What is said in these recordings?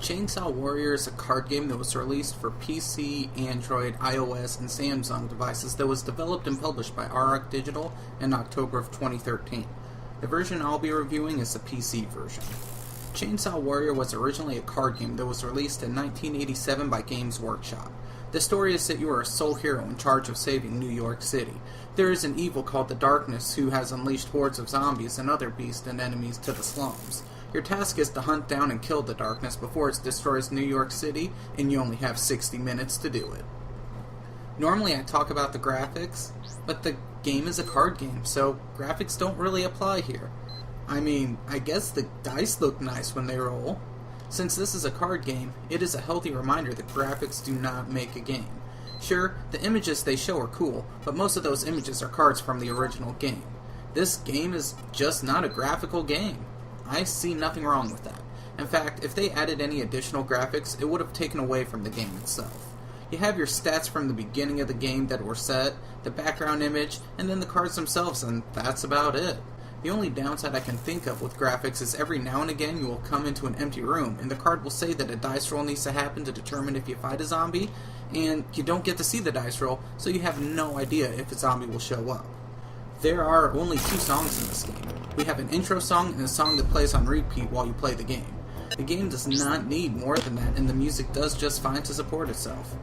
Chainsaw Warrior is a card game that was released for PC, Android, iOS, and Samsung devices that was developed and published by Arc Digital in October of 2013. The version I'll be reviewing is the PC version. Chainsaw Warrior was originally a card game that was released in 1987 by Games Workshop. The story is that you are a sole hero in charge of saving New York City. There is an evil called the Darkness who has unleashed hordes of zombies and other beasts and enemies to the slums. Your task is to hunt down and kill the Darkness before it destroys New York City, and you only have 60 minutes to do it. Normally I talk about the graphics, but the game is a card game, so graphics don't really apply here. I mean, I guess the dice look nice when they roll. Since this is a card game, it is a healthy reminder that graphics do not make a game. Sure, the images they show are cool, but most of those images are cards from the original game. This game is just not a graphical game. I see nothing wrong with that. In fact, if they added any additional graphics, it would have taken away from the game itself. You have your stats from the beginning of the game that were set, the background image, and then the cards themselves, and that's about it. The only downside I can think of with graphics is every now and again you will come into an empty room, and the card will say that a dice roll needs to happen to determine if you fight a zombie, and you don't get to see the dice roll, so you have no idea if a zombie will show up. There are only 2 songs in this game. We have an intro song and a song that plays on repeat while you play the game. The game does not need more than that, and the music does just fine to support itself.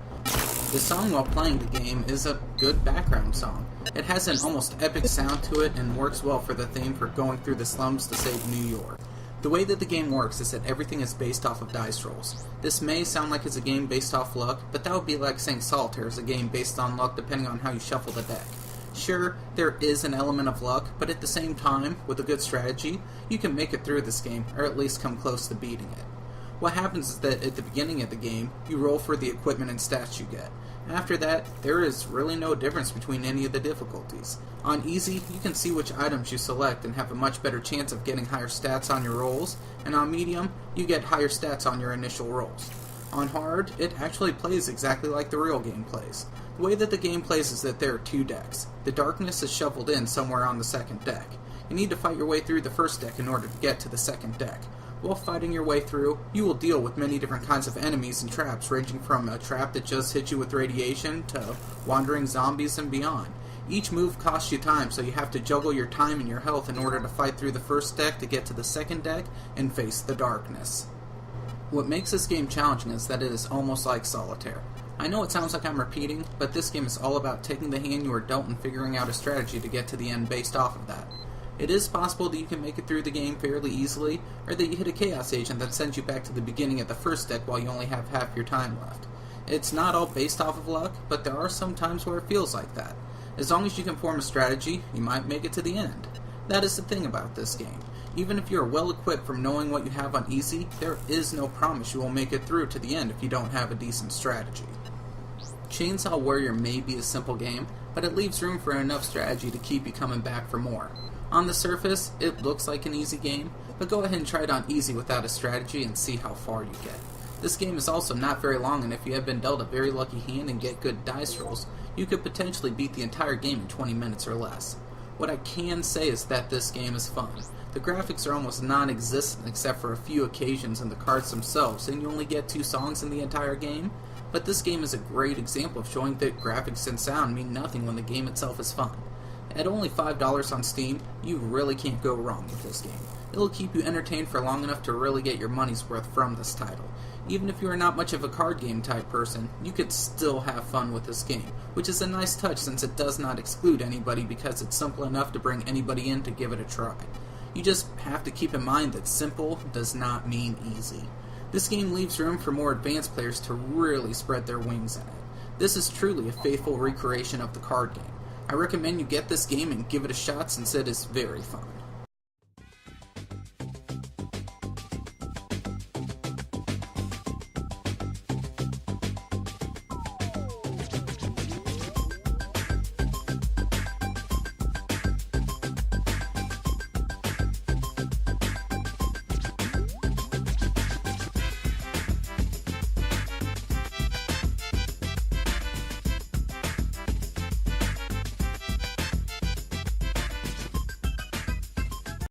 The song while playing the game is a good background song. It has an almost epic sound to it and works well for the theme for going through the slums to save New York. The way that the game works is that everything is based off of dice rolls. This may sound like it's a game based off luck, but that would be like saying Solitaire is a game based on luck depending on how you shuffle the deck. Sure, there is an element of luck, but at the same time, with a good strategy, you can make it through this game, or at least come close to beating it. What happens is that at the beginning of the game, you roll for the equipment and stats you get. After that, there is really no difference between any of the difficulties. On easy, you can see which items you select and have a much better chance of getting higher stats on your rolls, and on medium, you get higher stats on your initial rolls. On hard, it actually plays exactly like the real game plays. The way that the game plays is that there are 2 decks. The Darkness is shuffled in somewhere on the second deck. You need to fight your way through the first deck in order to get to the second deck. While fighting your way through, you will deal with many different kinds of enemies and traps, ranging from a trap that just hits you with radiation to wandering zombies and beyond. Each move costs you time, so you have to juggle your time and your health in order to fight through the first deck to get to the second deck and face the Darkness. What makes this game challenging is that it is almost like Solitaire. I know it sounds like I'm repeating, but this game is all about taking the hand you are dealt and figuring out a strategy to get to the end based off of that. It is possible that you can make it through the game fairly easily, or that you hit a Chaos Agent that sends you back to the beginning of the first deck while you only have half your time left. It's not all based off of luck, but there are some times where it feels like that. As long as you can form a strategy, you might make it to the end. That is the thing about this game. Even if you are well equipped from knowing what you have on easy, there is no promise you will make it through to the end if you don't have a decent strategy. Chainsaw Warrior may be a simple game, but it leaves room for enough strategy to keep you coming back for more. On the surface, it looks like an easy game, but go ahead and try it on easy without a strategy and see how far you get. This game is also not very long, and if you have been dealt a very lucky hand and get good dice rolls, you could potentially beat the entire game in 20 minutes or less. What I can say is that this game is fun. The graphics are almost non-existent except for a few occasions in the cards themselves, and you only get 2 songs in the entire game. But this game is a great example of showing that graphics and sound mean nothing when the game itself is fun. At only $5 on Steam, you really can't go wrong with this game. It'll keep you entertained for long enough to really get your money's worth from this title. Even if you are not much of a card game type person, you could still have fun with this game, which is a nice touch since it does not exclude anybody because it's simple enough to bring anybody in to give it a try. You just have to keep in mind that simple does not mean easy. This game leaves room for more advanced players to really spread their wings in it. This is truly a faithful recreation of the card game. I recommend you get this game and give it a shot since it is very fun.